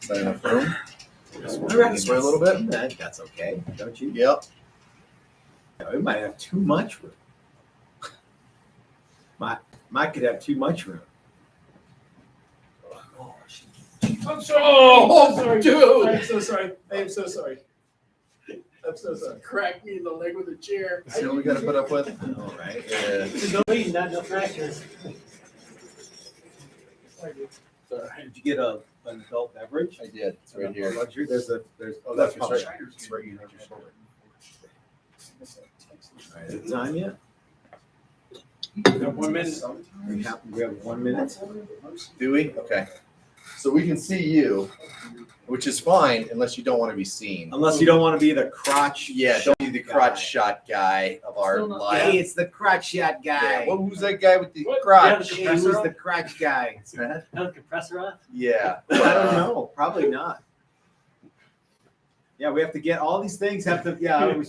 that enough room? This way a little bit. That's okay, don't you? Yep. No, we might have too much room. Mike could have too much room. I'm sorry. Oh, sorry. Dude. I'm so sorry. I am so sorry. I'm so sorry. Crack me in the leg with a chair. See what we got to put up with? All right. Yeah. No eating, not no fractures. Did you get an adult beverage? I did. It's right here. Luxury. There's That's probably right. right. It's right behind your shoulder. All right, is it time yet? We have 1 minute. We have 1 minute. Do we? Okay. So we can see you, which is fine unless you don't want to be seen. Unless you don't want to be the crotch. Yeah, don't be the crotch guy. shot guy of our Still not- life. Hey, it's the crotch shot guy. Yeah, well, who's that guy with the What? crotch? Hey, who's the crotch guy? Have the compressor off? Yeah. I don't know. Probably not. Yeah, we have to get all these things. Have to. Yeah, Or am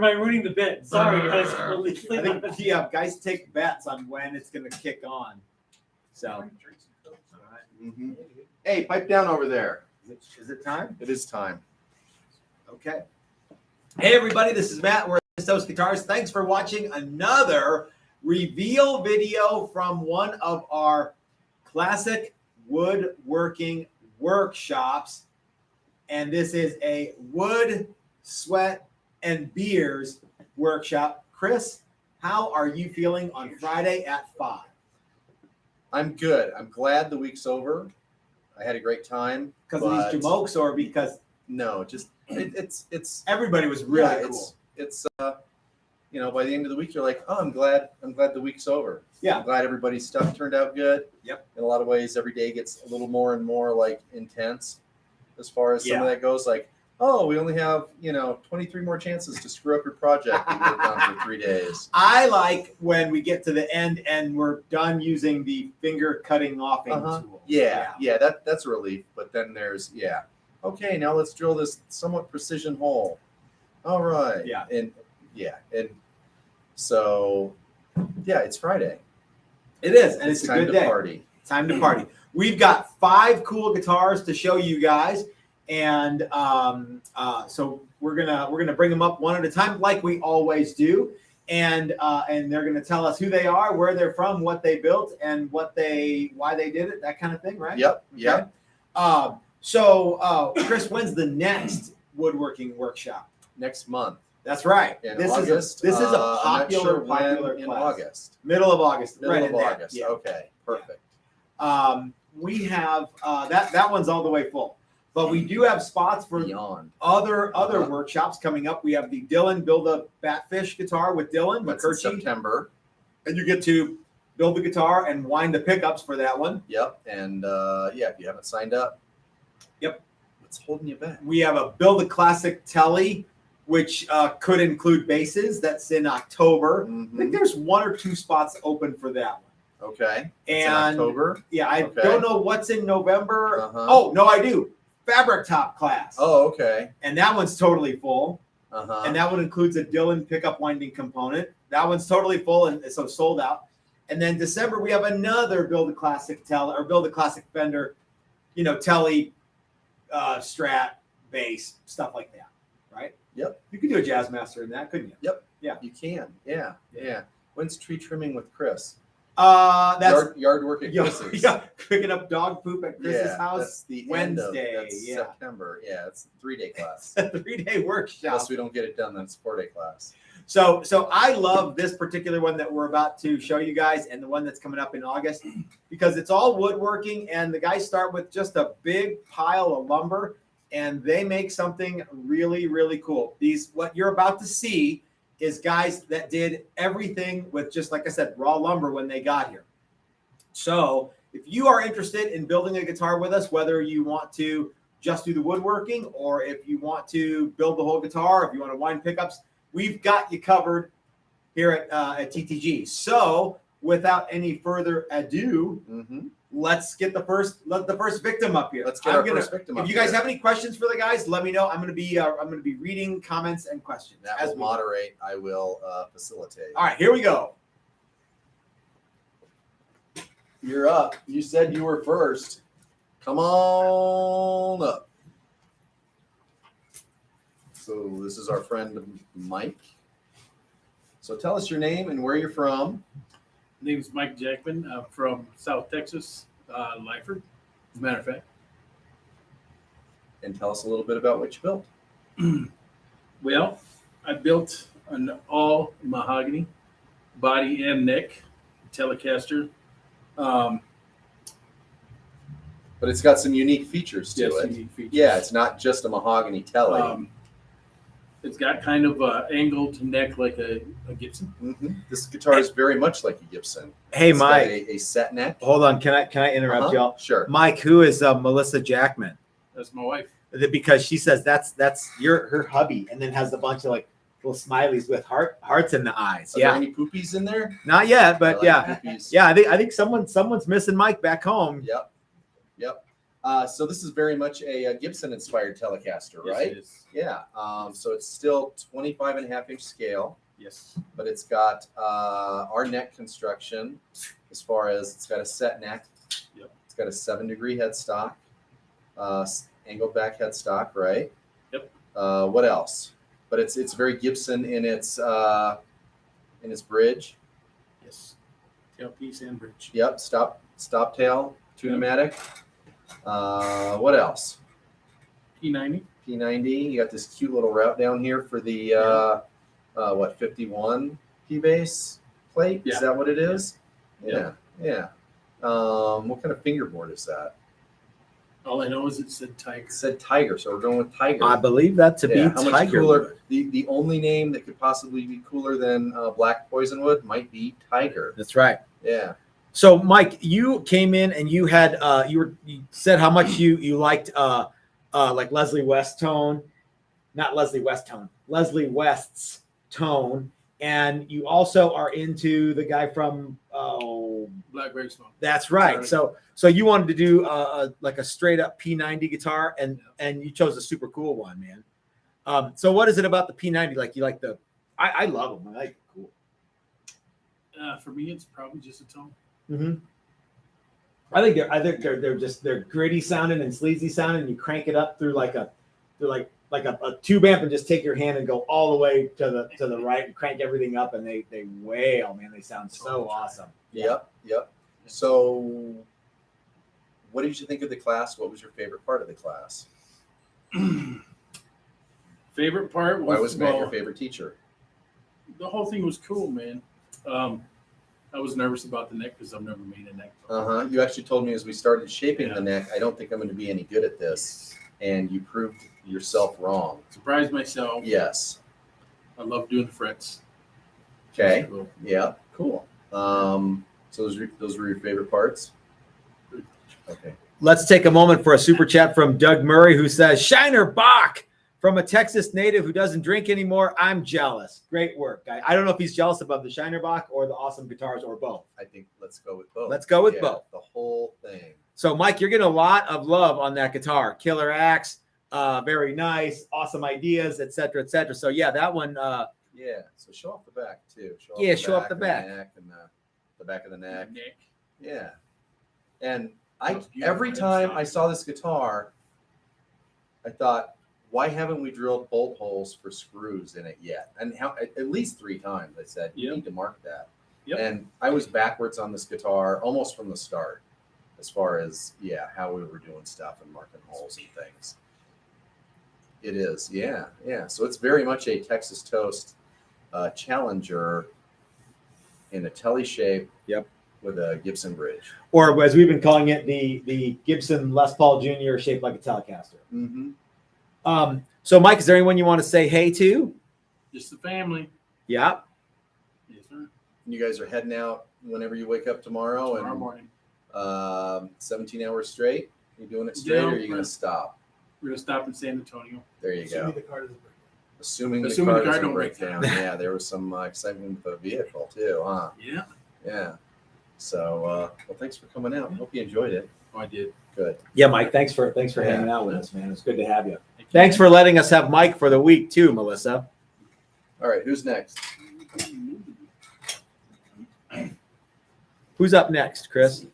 I ruining the bit? Sorry, guys. I think guys take bets on when it's going to kick on. So, all right. Mm-hmm. Hey, pipe down over there. Is it time? It is time. Okay. Hey, everybody, this is Matt. We're at Toast Guitars. Thanks for watching another reveal video from one of our classic woodworking workshops. And this is a wood, sweat, and beers workshop. Chris, how are you feeling on Friday at 5? I'm good. I'm glad the week's over. I had a great time. Because of these jamokes or because No, just it's everybody was really yeah, cool. It's by the end of the week you're like, oh, I'm glad the week's over. Yeah. I'm glad everybody's stuff turned out good. Yep. In a lot of ways, every day gets a little more and more like intense as far as some of that goes. Like, oh, we only have 23 more chances to screw up your project that you worked on for 3 days. I like when we get to the end and we're done using the finger cutting offing tool. Yeah, that's a relief. But then there's okay, now let's drill this somewhat precision hole. All right. Yeah. And so it's Friday. It is, and it's a time good to day. party. Time to party. We've got 5 cool guitars to show you guys, and so we're gonna bring them up one at a time, like we always do, and they're gonna tell us who they are, where they're from, what they built, and why they did it, that kind of thing, right? Yep. Okay. Yep. So Chris, when's the next woodworking workshop? Next month. That's right. In this August. is a I'm not sure popular when class. in August. Middle of August. Middle right of in there. August. Yeah. Okay. Perfect. We have that one's all the way full, but we do have spots for Beyond. other workshops coming up. We have the Dylan Build a Batfish guitar with Dylan That's in McCurchie, September. and you get to build the guitar and wind the pickups for that one. Yep. And if you haven't signed up. Yep. What's holding you back? We have a Build a Classic Telly, which could include basses. That's in October. I think there's 1 or 2 spots open for that one. Okay. It's And in October. Yeah, I Okay. don't know what's in November. Uh-huh. Oh, no, I do. Fabric Top class. Oh, okay. And that one's totally full. Uh-huh. And that one includes a Dylan pickup winding component. That one's totally full and so sold out. And then December, we have another Build a Classic Telly or Build a Classic Fender, Telly, Strat, bass, stuff like that, right? Yep. You could do a Jazz Master in that, couldn't you? Yep. Yeah. You can. Yeah. Yeah. When's tree trimming with Chris? That's yard work at Chris's. yeah, picking up dog poop at Chris's house. That's the Wednesday. End of, that's September. Yeah, it's a 3-day class. A 3-day workshop. Unless we don't get it done, then it's a 4-day class. So I love this particular one that we're about to show you guys, and the one that's coming up in August, because it's all woodworking, and the guys start with just a big pile of lumber, and they make something really, really cool. What you're about to see is guys that did everything with, just like I said, raw lumber when they got here. So if you are interested in building a guitar with us, whether you want to just do the woodworking or if you want to build the whole guitar, if you want to wind pickups, we've got you covered here at TTG. So without any further ado, let's get the first victim up here. Let's get our first victim up If you guys here. have any questions for the guys, let me know. I'm going to be reading comments and questions. That will moderate. I will facilitate. All right, here we go. You're up. You said you were first. Come on up. So this is our friend Mike. So tell us your name and where you're from. My name is Mike Jackman. I'm from South Texas, Lyford, as a matter of fact. And tell us a little bit about what you built. Well, I built an all mahogany body and neck Telecaster. But it's got some unique features to Yes, it. unique features. Yeah, it's not just a mahogany telly. It's got kind of an angled neck like a Gibson. Mm-hmm. This guitar is very much like a Gibson. Hey, It's got Mike. a set neck. Hold on. Can I interrupt y'all? Sure. Mike, who is Melissa Jackman? That's my wife. Because she says that's her hubby, and then has a bunch of like little smileys with hearts in the eyes. Are there any poopies in there? Not yet, I but like yeah, poopies. yeah. I think someone's missing Mike back home. Yep. So this is very much a Gibson-inspired Telecaster, Yes, right? it is. Yeah. So it's still 25.5-inch scale, Yes. but it's got our neck construction as far as it's got a set neck. Yep. It's got a 7-degree headstock, angled back headstock, right? Yep. What else? But it's very Gibson in its bridge. Yes. Tailpiece and bridge. Yep. Stop tail, two Yep. pneumatic. What else? P90. P90. You got this cute little route down here for the 51 P bass plate. Yeah. Is that what it is? Yeah. Yeah. What kind of fingerboard is that? All I know is it said It Tiger. said Tiger, so we're going with Tiger. I believe that to Yeah, be how much Tiger cooler? Wood. The only name that could possibly be cooler than Black Poisonwood might be Tiger. That's right. Yeah. So, Mike, you came in and you had you said how much you liked like Leslie West's tone, tone, and you also are into the guy from Blackberry Smoke. That's right. So you wanted to do like a straight up P90 guitar, and you chose a super cool one, man. So what is it about the P90? Like you like the? I love them. I like it. Cool. For me, it's probably just a tone. Mm-hmm. I think they're gritty sounding and sleazy sounding. You crank it up through like a tube amp and just take your hand and go all the way to the right and crank everything up, and they wail, man. They sound so awesome. Yep. So, what did you think of the class? What was your favorite part of the class? Favorite part was, Why was Matt your favorite teacher? The whole thing was cool, man. I was nervous about the neck because I've never made a neck. You actually told me as we started shaping Yeah. the neck, I don't think I'm going to be any good at this, and you proved yourself wrong. Surprised myself. Yes. I love doing the frets. Okay. Cool. Yeah. Cool. So those were your favorite parts. Okay. Let's take a moment for a super chat from Doug Murray, who says, Shiner Bach, from a Texas native who doesn't drink anymore. I'm jealous. Great work, guy. I don't know if he's jealous about the Shiner Bach or the awesome guitars or both. I think let's go with both. Let's go with both. The whole thing. So, Mike, you're getting a lot of love on that guitar. Killer axe, very nice, awesome ideas, et cetera, et cetera. So, yeah, that one. Yeah. So show off the back too. Show off the back. And neck and the back of the neck. Neck. Yeah. And That's beautiful. every time Headstock. I saw this guitar, I thought, why haven't we drilled bolt holes for screws in it yet? And at least 3 times I said, you Yep. need to mark that. Yep. And I was backwards on this guitar almost from the start, as far as how we were doing stuff and marking holes and things. It is, yeah. So it's very much a Texas Toast Challenger in a telly shape. Yep. With a Gibson bridge. Or as we've been calling it, the Gibson Les Paul Jr. shaped like a Telecaster. Mm-hmm. So, Mike, is there anyone you want to say hey to? Just the family. Yeah. Yes, sir. You guys are heading out whenever you wake up tomorrow, Tomorrow and morning. 17 hours straight. You doing it straight, Yeah, or are you going right. to stop? We're going to stop in San Antonio. There you Assuming go. the car doesn't break Assuming Assuming the the car car doesn't don't break break down. Yeah, there was some excitement with the vehicle too, huh? down. Yeah. Yeah. So, well, thanks for coming out. Hope you enjoyed it. Oh, I did. Good. Yeah, Mike, thanks for Yeah. hanging out with us, man. It's good to have you. Thank you. Thanks for letting us have Mike for the week too, Melissa. All right, who's next? Who's up next, Chris?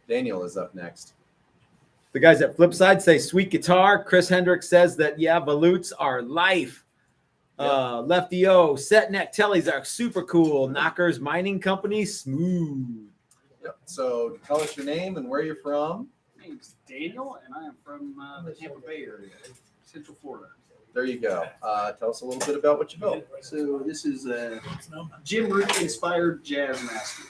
Daniel is up next. The guys at Flipside say sweet guitar. Chris Hendricks says that, yeah, volutes are life. Lefty O, set neck tellies are super cool. Knockers Mining Company, smooth. Yep. So tell us your name and where you're from. My name's Daniel, and I am from the Tampa Bay area, Central Florida. There you go. Tell us a little bit about what you built. So this is a Jim Root-inspired Jazz Master.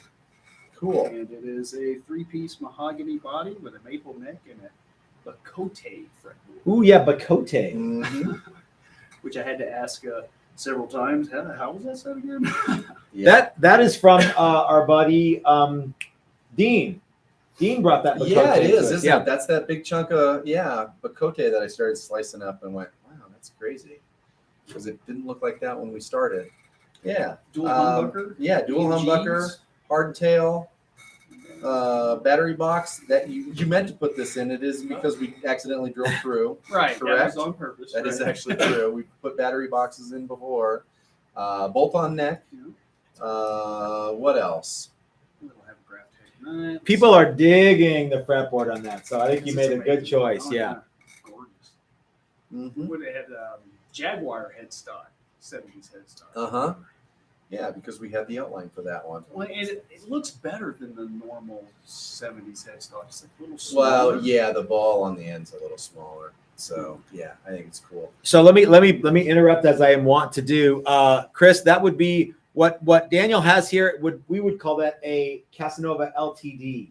Cool. And it is a 3-piece mahogany body with a maple neck and a bacote fretboard. Ooh, yeah, Bacote. Mm-hmm. Which I had to ask several times. How was that said again? Yeah. That is from our buddy Dean. Dean brought that. Yeah, it is, to us. isn't it? That's that big chunk of bacote that I started slicing up and went, wow, that's crazy, because it didn't look like that when we started. Yeah. Dual humbucker. Yeah, dual humbucker, hardtail, battery box. That you meant to put this in. It is because we accidentally drilled through. Right. Correct. That was on purpose. That is right. actually true. We put battery boxes in before. Bolt-on neck. What else? We'll have a graph tape. Nice. People are digging the fretboard on that, so I think you This is made a good amazing. choice. Oh, Yeah. Gorgeous. Mm-hmm. Would have had Jaguar headstock, 70s headstock. Uh-huh. Yeah, because we had the outline for that one. Well, and it looks better than the normal 70s headstock. It's like a little smaller. Well, yeah, the ball on the end's a little smaller. So yeah, I think it's cool. So let me interrupt as I am wont to do. Chris, that would be what Daniel has here. We would call that a Casanova LTD.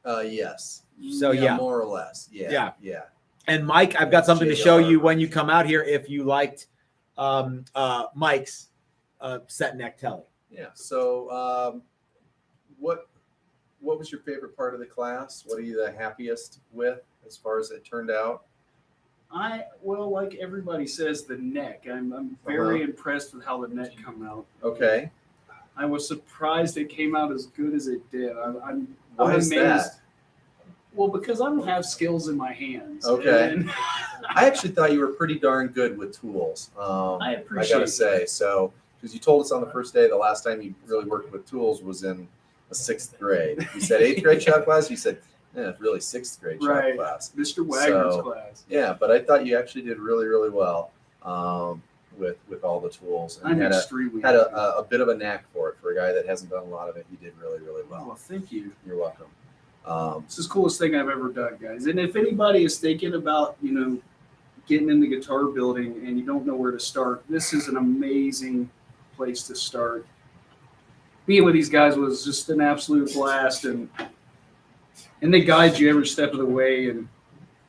Yes. So yeah. More or less. Yeah. Yeah. Yeah. And Mike, I've got something to show JR. you when you come out here if you liked Mike's set neck telly. Yeah. So what was your favorite part of the class? What are you the happiest with as far as it turned out? Well, like everybody says, the neck. I'm very impressed with how the neck come out. Okay. I was surprised it came out as good as it did. I'm Why is amazed. that? Well, because I don't have skills in my hands. Okay. And I actually thought you were pretty darn good with tools. I appreciate I gotta say, so because you told us on the first day, the last time you really worked with tools was in the 6th grade. You said 8th grade shop class. You said, yeah, it's really 6th grade shop Right. class. Mr. Wagner's So, class. Yeah, but I thought you actually did really, really well with all the tools. And I'm you had extremely had happy. a bit of a knack for it. For a guy that hasn't done a lot of it, you did really, really Oh, well. well, thank you. You're welcome. This is the coolest thing I've ever done, guys. And if anybody is thinking about, getting into guitar building and you don't know where to start, this is an amazing place to start. Being with these guys was just an absolute blast, and they guide you every step of the way. And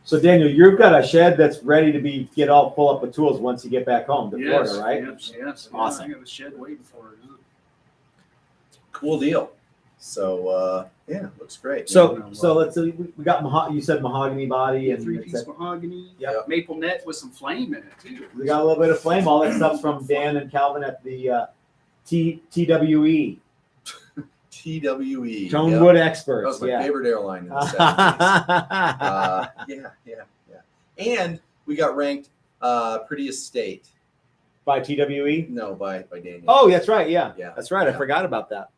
So Daniel, you've got a shed that's ready to get all full up with tools once you get back home to yes, Florida, right? yes, Awesome. I got a shed waiting for it. Cool deal. So yeah, looks great. So let's see. We got you said mahogany body and 3-piece mahogany, Yep. maple net with some flame in it too. we got a little bit of flame. All that stuff's from Dan and Calvin at the TWE, TWE. Tone Yep. Wood That Experts. was my Yeah. favorite airline in the 70s. Yeah. And we got ranked prettiest state. By TWE. No, by Daniel. Oh, that's right. Yeah, Yeah. that's right. I Yeah. forgot about that.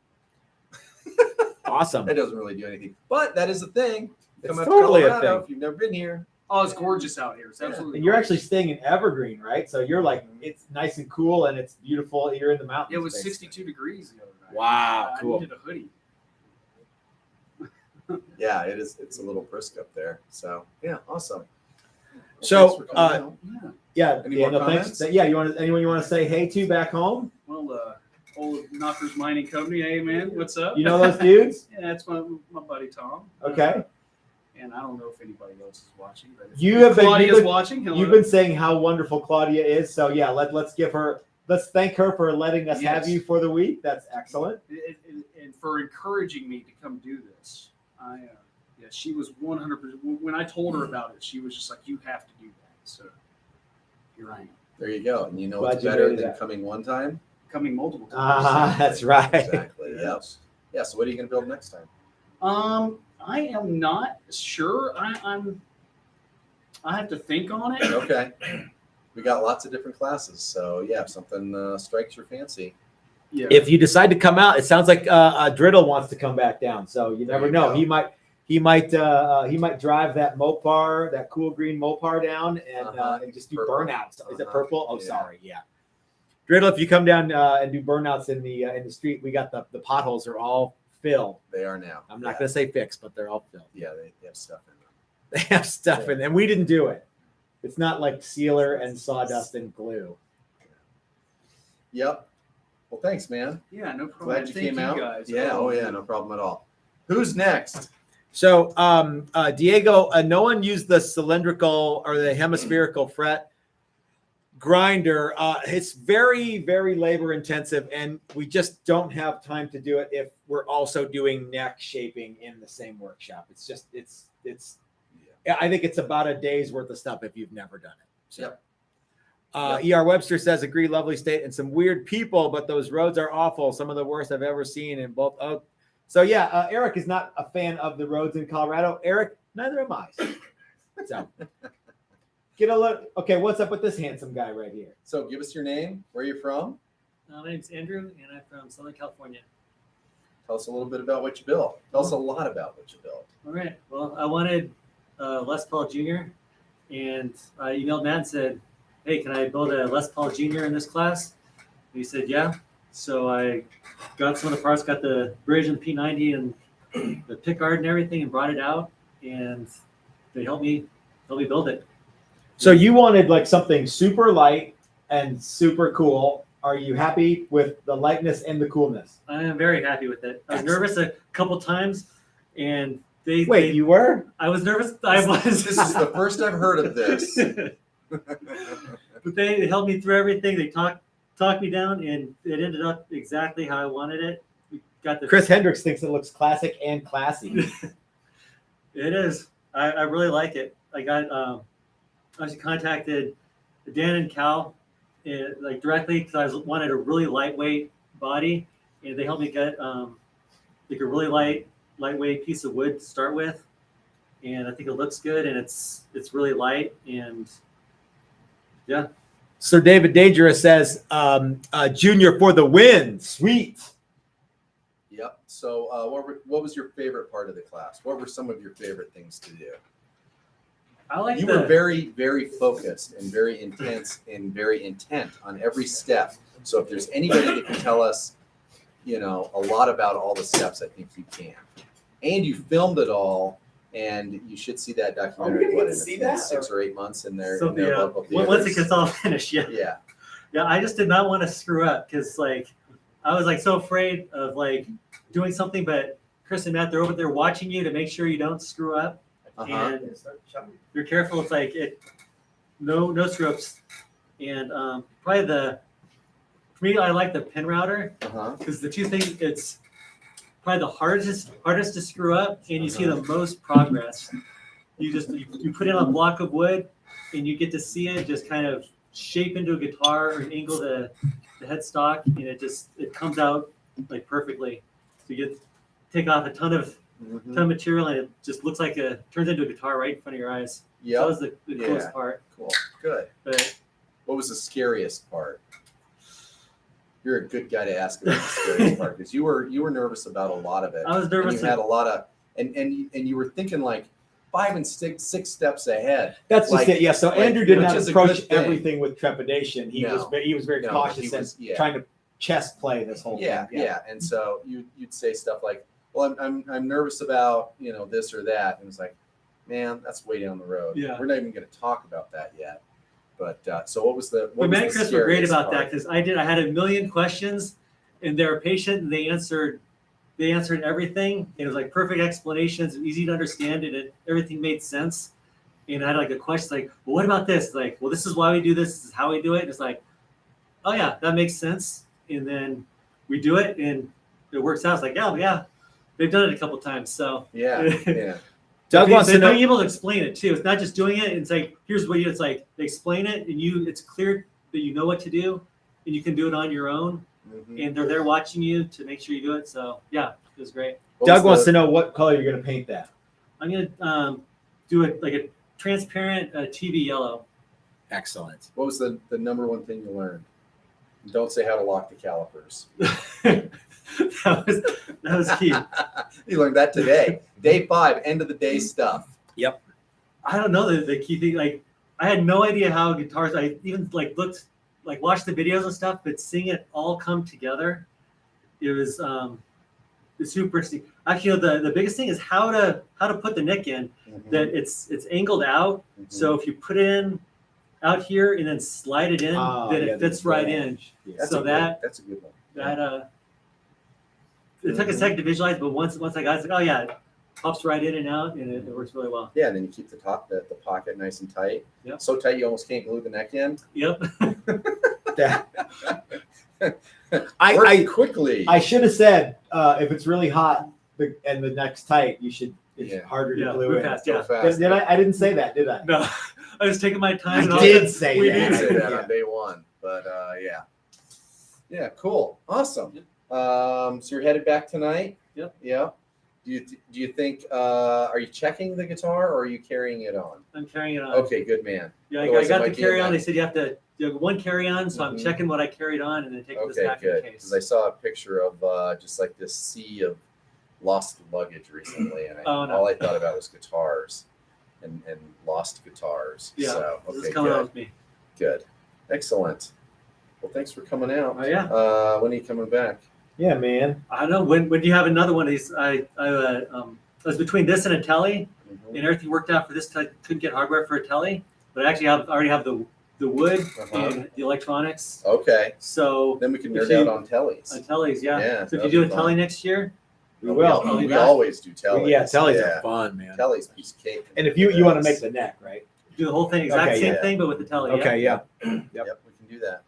Awesome. That doesn't really do anything, but that is a thing. It's Come out totally to a Colorado thing. if you've never been here. Oh, it's gorgeous out here. It's Yeah. absolutely. And you're gorgeous. actually staying in Evergreen, right? So you're like, it's nice and cool and it's beautiful. You're in the mountains. It was basically. 62 degrees the other night. Wow, I cool. needed a hoodie. Yeah, it is. It's a little brisk up there. So yeah, awesome. Well, So, thanks for coming out. Yeah. Yeah. Any more Daniel, thanks. comments? Yeah. Anyone you want to say hey to back home? Well, old Knockers Mining Company. Hey, man, what's up? You know those dudes? Yeah, that's my buddy Tom. Okay. And I don't know if anybody else is watching, but if You have been- Claudia's you've been- watching. Hello. You've been saying how wonderful Claudia is. So yeah, let's thank her for letting us have Yes. you for the week. That's excellent. And for encouraging me to come do this. Yeah, she was 100%. When I told her about it, she was just like, "You have to do that." So here I am, There you go. And you know Glad what's you better made than that. coming one time? coming multiple times. Ah, that's right. Exactly. Yes. Yeah. So what are you going to build next time? I am not sure. I have to think on it. Okay. We got lots of different classes. So yeah, if something strikes your fancy. Yeah. If you decide to come out, it sounds like Driddle wants to come back down. So you There never you know. go. He might. he might drive that Mopar, that cool green Mopar down and just do Purple. burnouts. Is it purple? Oh, Yeah. sorry. Yeah. Dreidel, if you come down and do burnouts in the street, we got the potholes are all filled. They are now. I'm not going to say fixed, but they're all filled. Yeah, they have stuff in them. They have stuff in, and we didn't do it. It's not like sealer and sawdust and glue. Yep. Well, thanks, man. Yeah, no problem. Glad you Thank came out. guys. Yeah. Oh, yeah. No problem at all. Who's next? So, Diego, no one used the cylindrical or the hemispherical fret grinder. It's very, very labor intensive, and we just don't have time to do it if we're also doing neck shaping in the same workshop. It's just, it's. I think it's about a day's worth of stuff if you've never done it. So. Yep. E.R. Webster says, agree, lovely state and some weird people, but those roads are awful. Some of the worst I've ever seen in both. Oh, so yeah, Eric is not a fan of the roads in Colorado. Eric, neither am I. So get a look. Okay, what's up with this handsome guy right here? So give us your name, where you're from. My name's Andrew, and I'm from Southern California. Tell us a little bit about what you built. Tell us a lot about what you built. All right. Well, I wanted Les Paul Jr., and I emailed Matt and said, hey, can I build a Les Paul Jr. in this class? And he said, yeah. So I got some of the parts, got the bridge and P90 and the pickguard and everything, and brought it out, and they helped me build it. So you wanted like something super light and super cool. Are you happy with the lightness and the coolness? I am very happy with it. I was nervous a couple times, and you were? I was nervous. I was. This is the first I've heard of this. But they helped me through everything. They talked me down, and it ended up exactly how I wanted it. We got the Chris Hendricks thinks it looks classic and classy. It is. I really like it. I got I actually contacted Dan and Cal like directly because I wanted a really lightweight body, and they helped me get like a really lightweight piece of wood to start with, and I think it looks good, and it's really light, and yeah. Sir David Dangerous says, Junior for the win. Sweet. Yep. So what was your favorite part of the class? What were some of your favorite things to do? I like You were very, very focused and very intense and very intent on every step. So if there's anybody that can tell us, a lot about all the steps, I think you can. And you filmed it all, and you should see that documentary in 6 or 8 months in their local theaters. Once it gets all finished, yeah. Yeah. Yeah, I just did not want to screw up because I was so afraid of doing something, but Chris and Matt, they're over there watching you to make sure you don't screw up. Uh-huh. And you're careful. It's no screw ups. And probably for me, I like the pin router Uh-huh. because the two things, it's probably the hardest to screw up, and you see the most progress. You put in a block of wood, and you get to see it just kind of shape into a guitar or angle the headstock, and it comes out perfectly. So you take off a ton of material, and it just looks turns into a guitar right in front of your eyes. Yeah. So that was the coolest part. Cool. Good. But What was the scariest part? You're a good guy to ask about the scariest part because you were nervous about a lot of it. I was nervous. And you had a lot of and you were thinking 5 and 6 steps ahead. That's just it. Yeah. So Andrew did not which is a approach good thing. everything with trepidation. He was very cautious and trying to chess play this whole thing. Yeah. And so you'd say stuff like, "Well, I'm nervous about this or that," and it's like, "Man, that's way down the road. Yeah. We're not even going to talk about that yet." But so what was the? But Matt and Chris were great about part? that because I had a million questions, and they were patient, and they answered everything. It was perfect explanations, easy to understand, and everything made sense. And I had a question well, what about this? Well, this is why we do this. This is how we do it. And it's oh yeah, that makes sense. And then we do it, and it works out. It's yeah, they've done it a couple times. So Yeah. Doug wants to know. Being able to explain it too. It's not just doing it. It's here's what you. It's they explain it, and it's clear that you know what to do, and you can do it on your own. Mhm. And they're there watching you to make sure you do it. So yeah, it was great. Doug wants to know what color you're going to paint that. I'm gonna do it a transparent TV yellow. Excellent. What was the number one thing you learned? Don't say how to lock the calipers. that was key. You learned that today. Day 5, end of the day stuff. I don't know the key thing. Like I had no idea how guitars. I even watched the videos and stuff, but seeing it all come together, it was super interesting. Actually, the biggest thing is how to put the neck in. That it's angled out. So if you put it in out here and then slide it in, then it fits right in. That's So that's a good one. That it took a second to visualize, but once I got it, it's like, oh yeah, it pops right in and out, and it works really well. Yeah, and then you keep the pocket nice and tight. Yep. So tight you almost can't glue the neck in. Yep. I quickly. I should have said if it's really hot and the neck's tight, it's Yeah. harder to Yeah, glue move in. fast, So yeah. fast. Did I didn't say that, did I? No, I was taking my time. and I all did that. say We that. did say that Yeah. on day 1, but yeah. Yeah, cool. Awesome. So you're headed back tonight? Yep. Yeah. Do you think are you checking the guitar or are you carrying it on? I'm carrying it on. Okay, good man. Yeah, I Otherwise it got the might be a carry on. They mess. said you have one carry on, so I'm Mhm. checking what I carried on and then taking this Okay, back good. in the case. Because I saw a picture of just like this sea of lost luggage recently, and Oh, no. all I thought about was guitars and lost guitars. Yeah, So, this okay, is coming good. on with me. Good. Excellent. Well, thanks for coming out. Oh yeah. When are you coming back? Yeah, man. I don't know when do you have another one of these? I was between this and a telly, Mhm. and everything worked out for this. I couldn't get hardware for a telly, but I actually already have the wood Uh-huh. and the electronics. Okay. So Then we can If nerd you- out on tellies. tellies, yeah. Yeah, So if that'd you do be a telly fun. next year, We will. I'll be We back. always do tellies. Yeah, tellies Yeah. are fun, man. Tellies piece of cake. And if you want to make the neck, right? do the whole thing, exact Okay, same yeah. thing, but with the telly. Okay, yeah. Yep, we can do that.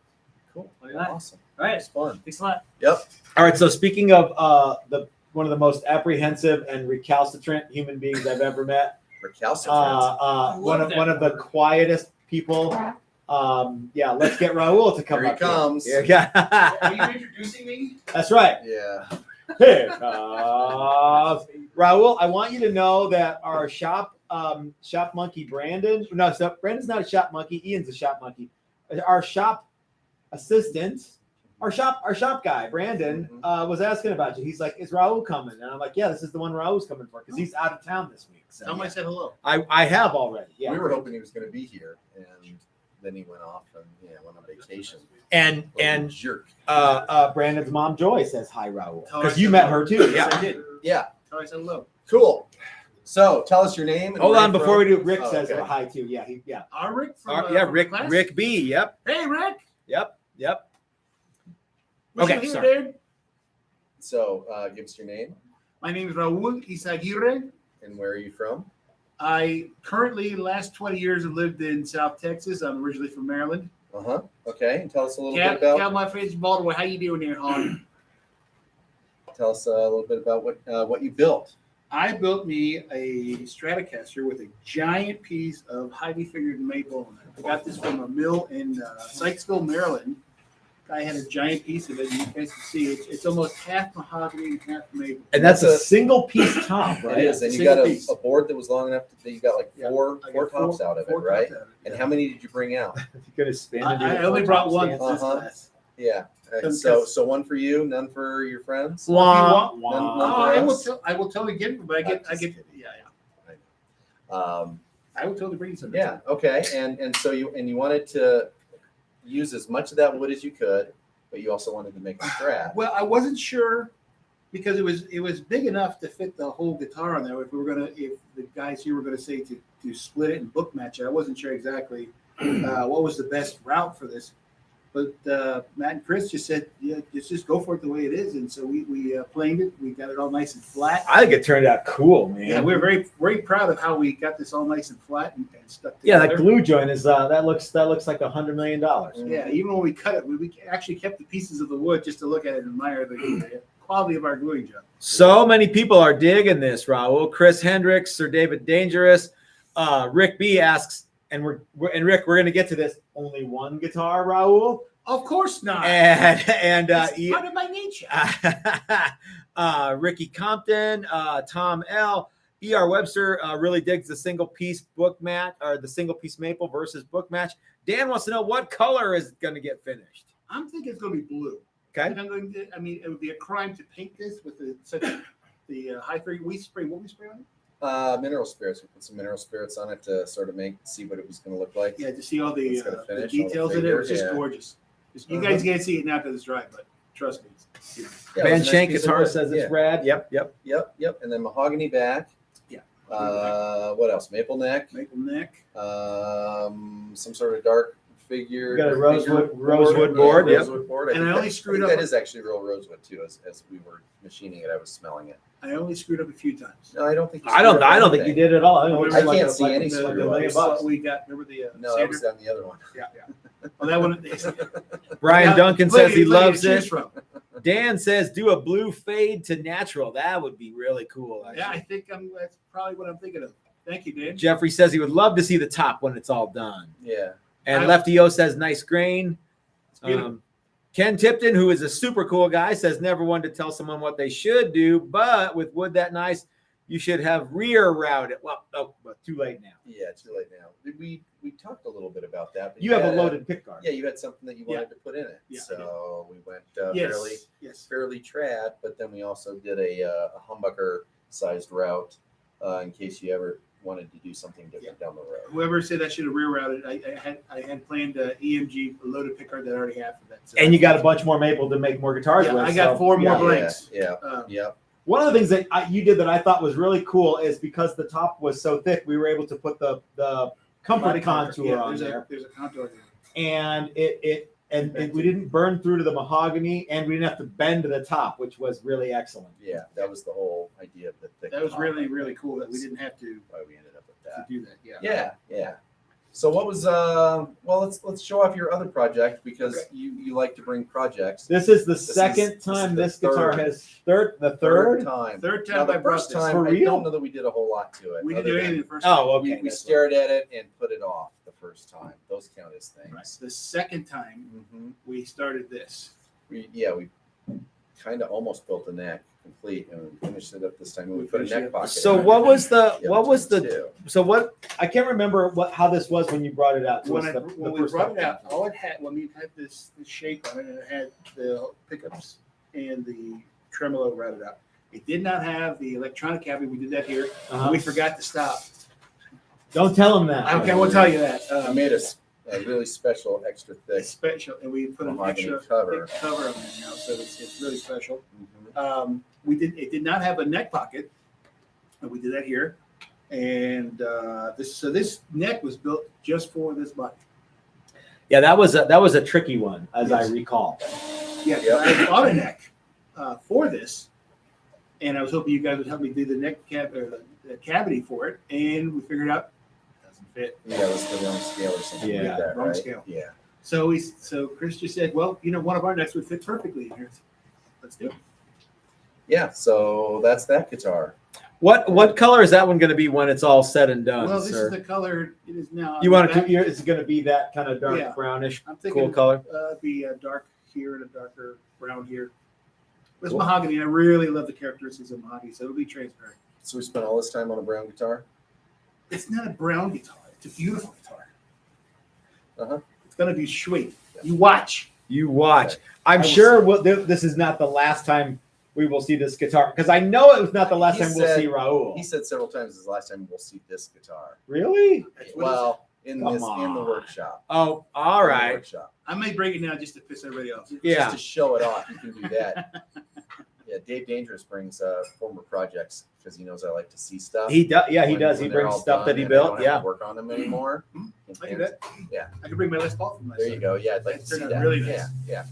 Cool. Look at that. Awesome. All right. It's fun. Thanks a lot. Yep. All right. So speaking of one of the most apprehensive and recalcitrant human beings I've ever met, Recalcitrant. one love of the that quietest people. Yeah, let's get Raul to come Here he up. comes. Here. Yeah. Are you introducing me? That's right. Yeah. Here Raul, I want you to know that our shop monkey Brandon. No, so Brandon's not a shop monkey. Ian's a shop monkey. Our shop assistant, our shop guy, Brandon, was asking about you. He's like, "Is Raul coming?" And I'm like, "Yeah, this is the one Raul's coming for because he's out of town this week." So Tell him I said hello. I have already. Yeah. We were hoping he was going to be here, and then he went off and went on vacation. And Like a jerk. Brandon's mom Joy says hi, Raul, Tell her because I you said met hello. her too. Yes, Yeah. I did. Yeah. Tell her I said hello. Cool. So tell us your name. And Hold where on, you're before we from. do, Rick Oh, says okay. hi too. Yeah, yeah. Rick from Yeah, from Rick. class? Rick B. Yep. Hey, Rick. Yep. Wish Okay, you here, sorry. dude. So give us your name My name is Raul Izaguirre. and where are you from? I currently, last 20 years, have lived in South Texas. I'm originally from Maryland. Okay. And tell us a little Cat, bit about. Cat, my friends from Baltimore. How you doing here, hon? Tell us a little bit about what you built. I built me a Stratocaster with a giant piece of highly fingered maple on it. I got this from a mill in Sykesville, Maryland. Guy had a giant piece of it. And you guys can see it's almost half mahogany and half maple. And that's a That's a- single piece top, It right? is, and you Single got piece. a board that was long enough that you got like Yeah, four I got tops out of it, four right? tops out of it, And yeah. how many did you bring out? You're gonna expand into I the only four brought top one stance. for this Uh-huh. class. Yeah. Because- So one for you, none for your friends. Wah, None- wah. none- I will totally get it, but I get Just kidding. yeah. I I will totally bring you some. Yeah. Okay. And so you wanted to use as much of that wood as you could, but you also wanted to make a Strat. Well, I wasn't sure because it was big enough to fit the whole guitar on there. If the guys here were gonna say to split it and book match it, I wasn't sure exactly what was the best route for this. But Matt and Chris just said, yeah, just go for it the way it is, and so we planed it. We got it all nice and flat. I think it turned out cool, man. Yeah, we're very very proud of how we got this all nice and flat and stuck Yeah, together. that glue joint is that looks like $100 million. Yeah, even when we cut it, we actually kept the pieces of the wood just to look at it and admire the quality of our gluing job. So many people are digging this, Raul. Chris Hendricks, Sir David Dangerous, Rick B asks, and Rick, we're gonna get to this. Only one guitar, Raul, Of course not. and It's part of my nature. Ricky Compton, Tom L. E.R. Webster really digs the single piece book match or the single piece maple versus book match. Dan wants to know what color is going to get finished. I'm thinking it's going to be blue. Okay. And I'm going to, I mean, it would be a crime to paint this with the high 30. We spray, what we spray on it? Mineral spirits. We put some mineral spirits on it to sort of see what it was going to look like. Yeah, to see all the It's gonna finish, all the details in it. It was just figure, yeah. gorgeous. You guys can't see it now because it's dry, but trust me. It's, Yeah, it Van was a nice Shank piece of guitar wood. says Yeah. it's rad. Yep. Yep. And then mahogany back. Yeah. What else? Maple neck. Maple neck. Some sort of dark figure. You got a figure rosewood board, Yeah, yep. rosewood board. And I think only that- screwed I think up- That is actually real rosewood too. As we were machining it, I was smelling it. I only screwed up a few times. No, I don't think. You I don't screwed up think you anything. did at all. I, I think can't see any The screw $1 ups. million. we got, remember the No, that was on the other one. Yeah. Well, that one. Brian Yeah, Duncan plenty- says he plenty to loves choose it. from. Dan says do a blue fade to natural. That would be really cool. Yeah, I Actually. think that's probably what I'm thinking of. Thank you, Dan. Jeffrey says he would love to see the top when it's all done. Yeah. And I- Lefty O says nice grain. It's beautiful. Ken Tipton, who is a super cool guy, says never one to tell someone what they should do, but with wood that nice, you should have rear routed. Well, but too late now. Yeah, too late now. We talked a little bit about that. But You have a had loaded pick guard. Yeah, you had something that you Yeah. wanted to put in it. Yeah, I So we went Yes. Yes. fairly trad, but then we also did a humbucker sized route in case you ever wanted to do something different down the road. Whoever said I should have rear routed, I had planned EMG a loaded pick card that I already have for that. So And you got a bunch more maple to make more guitars Yeah, with. I got so, 4 more yeah. blanks. Yeah. Uh, Yeah. One of the things that you did that I thought was really cool is because the top was so thick, we were able to put the comfort body contour Yeah, on there's there, there's a contour there. and we didn't burn through to the mahogany, and we didn't have to bend to the top, which was really excellent. Yeah. That was the whole idea of the thick. That was top. really, really cool that we didn't have to Why we ended up with that. do that. Yeah. Yeah. Yeah. So what was well let's show off your other project because Okay. you like to bring projects. This is the is- second this time is the this guitar third. has third. time. Third Now time the I brought first this. time For I real? don't know that we did a whole lot to it. We didn't other do than anything the first time. Oh, okay. we that's stared at it and put it off the first time. Those count as things. Right. The second time hmm we started this. We kind of almost built the neck complete and we finished it up this time. And we put a finished neck it. pocket. So in it. what was the Yeah, what was the two. so what I can't remember how this was when you brought it out. to When, us when we first brought time. it out, all it had, when we had this shape on it, and it had the pickups and the tremolo routed out. It did not have the electronic cavity. We did that here. Uh-huh. We forgot to stop. Don't tell him that. Okay, I won't tell you that. I made a really special extra thick It's special, and we put an mahogany extra cover. thick cover on there now, so it's really special. Mhm. It did not have a neck pocket, and we did that here. And this neck was built just for this body. Yeah, that was a tricky one, as Yes. I recall. Yeah, Yep. I bought a neck for this, and I was hoping you guys would help me do the neck the cavity for it, and we figured out it doesn't fit. Yeah, it was the wrong scale or something Yeah, like that, wrong right? scale. Yeah. So Chris just said, well, one of our necks would fit perfectly in here. Let's do it. Yeah, so that's that guitar. What color is that one going to be when it's all said and done, Well, this sir? is the color it is now. You want to? Is it going to be that kind of dark Yeah. brownish, I'm thinking cool color? be a dark here and a darker brown here. It's Cool. mahogany. I really love the characteristics of mahogany, so it'll be transparent. So we spent all this time on a brown guitar. It's not a brown guitar. It's a beautiful guitar. Uh-huh. It's gonna be sweet. You watch. You watch. I'm I will sure this is not the last time we will see this guitar because I know it was not the last He time we'll said- see Raul. He said several times this is the last time we'll see this guitar. Really? Well, in Come the on. workshop. Oh, all In the right. workshop. I may break it now just to piss everybody off. Yeah. Just to show it off, you can do that. Yeah, Dave Dangerous brings former projects because he knows I like to see stuff. He does. Yeah, he When- does. when He they're brings all stuff done that he and I don't built. have Yeah. to work on them anymore. I can do that. Yeah. I can bring my Les Paul from my There you go. Yeah, I'd like to That see turned out that. really nice. Yeah.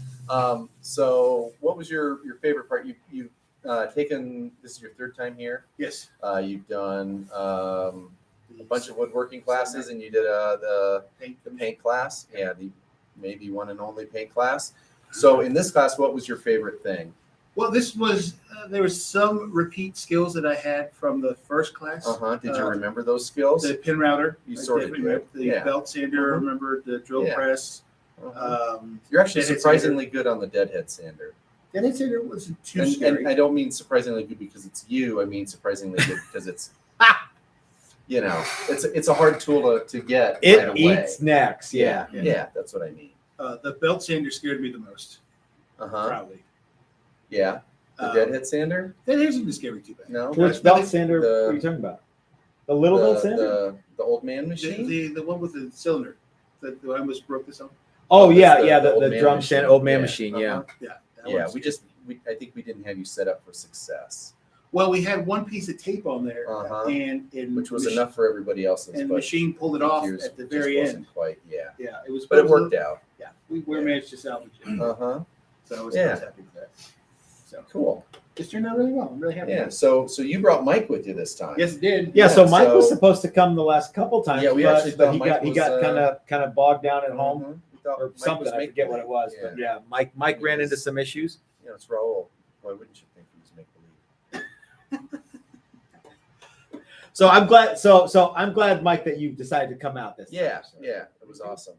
So, what was your favorite part? You've taken, this is your third time here. Yes. You've done a bunch of woodworking classes, and you did the paint class. Yeah, the maybe one and only paint class. So, in this class, what was your favorite thing? Well, this was there was some repeat skills that I had from the first class. Did you remember those skills? The pin router. You I sort of definitely remember. did, The yeah. belt sander. I Mhm. remember the drill Yeah. press. You're actually deadhead surprisingly good on the deadhead sander. Deadhead sander wasn't too And scary. I don't mean surprisingly good because it's you. I mean surprisingly good because it's, it's a hard tool to get It right away. eats necks. Yeah. Yeah, that's what I mean. The belt sander scared me the most. Uh-huh. probably. Yeah. The deadhead sander? That isn't scary too bad. No. Which belt sander The- are you talking about? The little belt sander? The old man machine? The one with the cylinder that I almost broke this on. Oh That's yeah, the- yeah, the old the man drum machine. sander, old man Yeah, machine. Yeah. uh-huh. Yeah. that Yeah, one's- I think we didn't have you set up for success, Well, we had one piece of tape on there, Uh-huh. and which was mach- enough for everybody else's. And the but machine pulled it I think off yours at the just very wasn't end. Quite, yeah. Yeah, it was. But it worked out. Yeah, we managed to salvage it. Uh-huh. So I was Yeah. happy with that. So Cool. it's turned out really well. I'm really happy. Yeah. with it. So you brought Mike with you this time. Yes, it did. Yeah, so Yeah, Mike was so- supposed to come the last couple times, Yeah, we but, actually but thought he Mike got was, kind of bogged down at home Mhm. We thought or Mike something. was I forget what it was, make-believe. but yeah, Mike ran into some issues. Yeah, it's Raul. Why wouldn't you think he was make believe? So I'm glad. So I'm glad, Mike, that you decided to come out this. Yeah, time, so. yeah, it was awesome.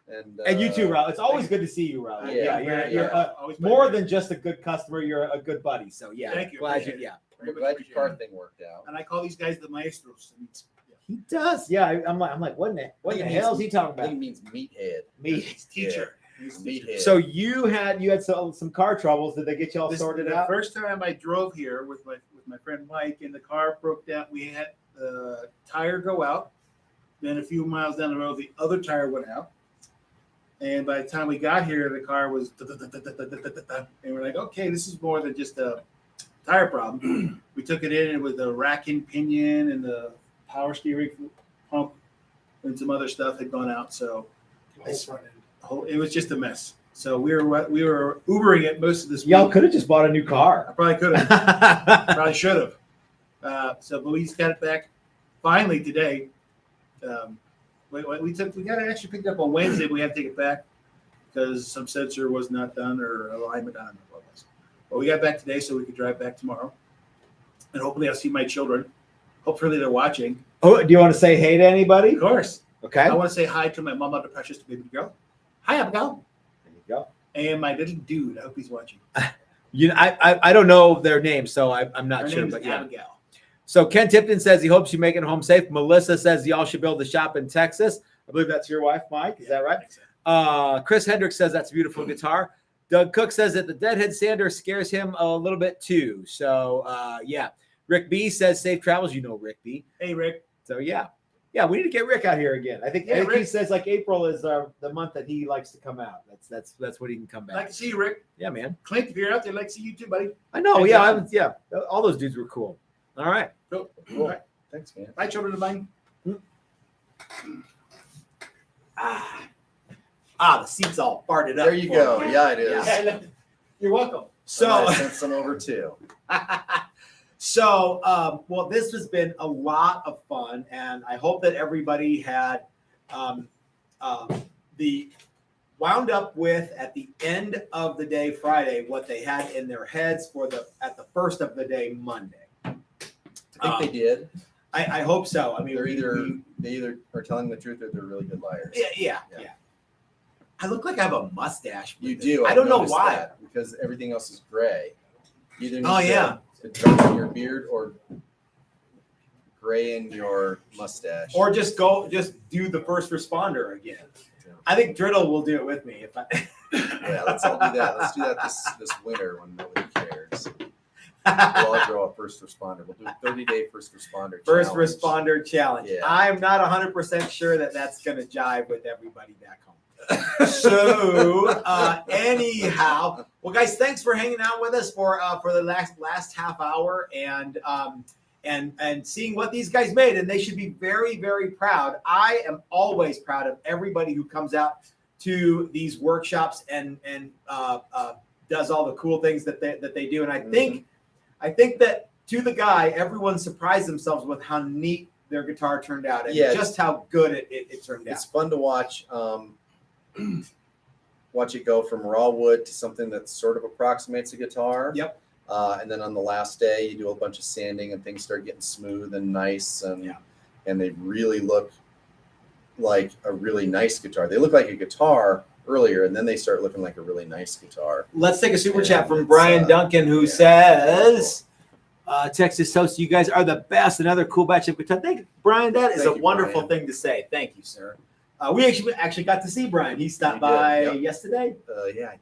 And you too, Raul. It's always good to see you, Raul. Yeah, You're Always more been than just a good customer. You're a good buddy. So yeah, Thank you. glad you. Appreciate Yeah, I'm very much glad your appreciated. car thing worked out. And I call these guys the maestros. I mean, he does. Yeah, I'm like, what in the He hell is he talking I think about? it means meathead. Me. he's teacher. He's teacher. Meathead. So you had some car troubles. Did they get you all sorted the out? first time I drove here with my friend Mike, and the car broke down. We had the tire go out. Then a few miles down the road, the other tire went out. And by the time we got here, the car was, and we're like, okay, this is more than just a tire problem. We took it in with the rack and pinion and the power steering pump and some other stuff had gone out. So it was just a mess. So we were Ubering it most of this Y'all week. could have just bought a new I car. probably could have. Probably should have. But we just got it back finally today. We got it actually picked up on Wednesday. But we had to take it back because some sensor was not done or alignment. I don't know what it was. But we got back today so we could drive back tomorrow. And hopefully I'll see my children. Hopefully they're watching. Oh, do you want to say hey to anybody? Of course. Okay. I want to say hi to my mama, the precious baby girl. Hi, Abigail. There you go. And my little dude. I hope he's watching. I don't know their names, so I'm Her not sure. name is But yeah. Abigail. So Ken Tipton says he hopes you make it home safe. Melissa says y'all should build a shop in Texas. I believe that's your wife, Mike. Is that right? Chris Hendricks says that's a beautiful guitar. Doug Cook says that the deadhead sander scares him a little bit too. So yeah. Rick B says safe travels. You know Rick B. Hey, Rick. So yeah. Yeah, we need to get Rick out here again. I think he Rick. says like April is the month that he likes to come out. That's when he can come I'd like back. to see you, Rick. Yeah, man. Clint, if you're out there, I'd like to see you too, buddy. I know. Thanks, Yeah, John. yeah. All those dudes were cool. All right. Cool. Cool. All right. Thanks, man. Bye, children of mine. The seat's all farted up. There you for go. me. Yeah, it is. Yeah. You're welcome. So So, I sent some over too. well, this has been a lot of fun, and I hope that everybody had the wound up with at the end of the day Friday what they had in their heads at the first of the day Monday. I think they did. I hope so. I mean, They either are telling the truth or they're really good liars. yeah. Yeah. I look like I have a mustache. with You this. do. I I've don't know noticed why. that, because everything else is gray. You either need Oh, yeah. to darken your beard or gray in your mustache. Or just do the first responder again. Yeah. I think Driddle will do it with me if I. Yeah, let's all do that. Let's do that this winter when nobody cares. We'll all grow a first responder. We'll do a 30-day first responder. First challenge. responder challenge. Yeah. I'm not 100% sure that that's going to jive with everybody back home. So anyhow, well, guys, thanks for hanging out with us for the last half hour and seeing what these guys made, and they should be very, very proud. I am always proud of everybody who comes out to these workshops and does all the cool things that they do. And I think that to the guy, everyone surprised themselves with how neat their guitar turned out and just how good it turned out. It's fun to watch. Watch it go from raw wood to something that sort of approximates a guitar. Yep. And then on the last day, you do a bunch of sanding and things start getting smooth and nice, and they really look like a really nice guitar. They look like a guitar earlier, and then they start looking like a really nice guitar. Let's take a super Yeah, chat from it's, Brian Duncan, who yeah. says, Texas Toast, you guys are the best. Another cool batch of guitar. Thank you, Brian. That is Thank a you, wonderful Brian. thing to say. Thank you, sir. We actually got to see Brian. He stopped We did, by yep. yesterday. Yeah,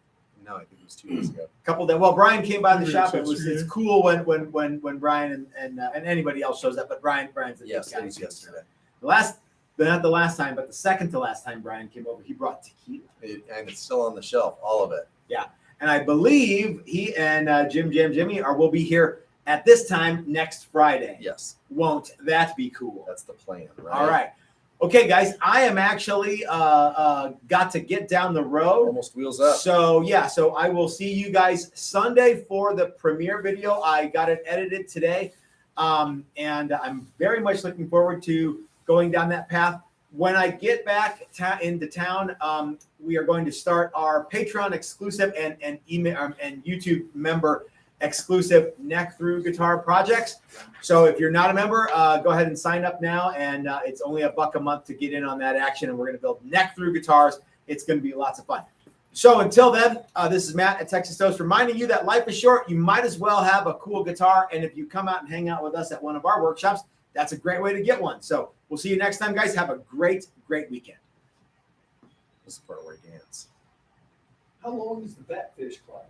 now. I think it was 2 years ago. Couple that. Well, Brian came by the Very shop. It's successful. cool when Brian and anybody else shows up, but Brian's a Yes, big guy. it was yesterday. Not the last time, but the second to last time Brian came over, he brought tequila. And it's still on the shelf, all of it. And I believe he and Jimmy will be here at this time next Friday. Yes, Won't that be cool? that's the plan, right? All right. Okay, guys, I am actually got to get down the road. Almost wheels up. So I will see you guys Sunday for the premiere video. I got it edited today. And I'm very much looking forward to going down that path. When I get back into town, we are going to start our Patreon exclusive and email and YouTube member exclusive neck through guitar projects. So if you're not a member, go ahead and sign up now. And it's only $1 a month to get in on that action. And we're going to build neck through guitars. It's going to be lots of fun. So until then, this is Matt at Texas Toast reminding you that life is short. You might as well have a cool guitar. And if you come out and hang out with us at one of our workshops, that's a great way to get one. So we'll see you next time, guys. Have a great weekend. This is part where he dance. How long is the Batfish class?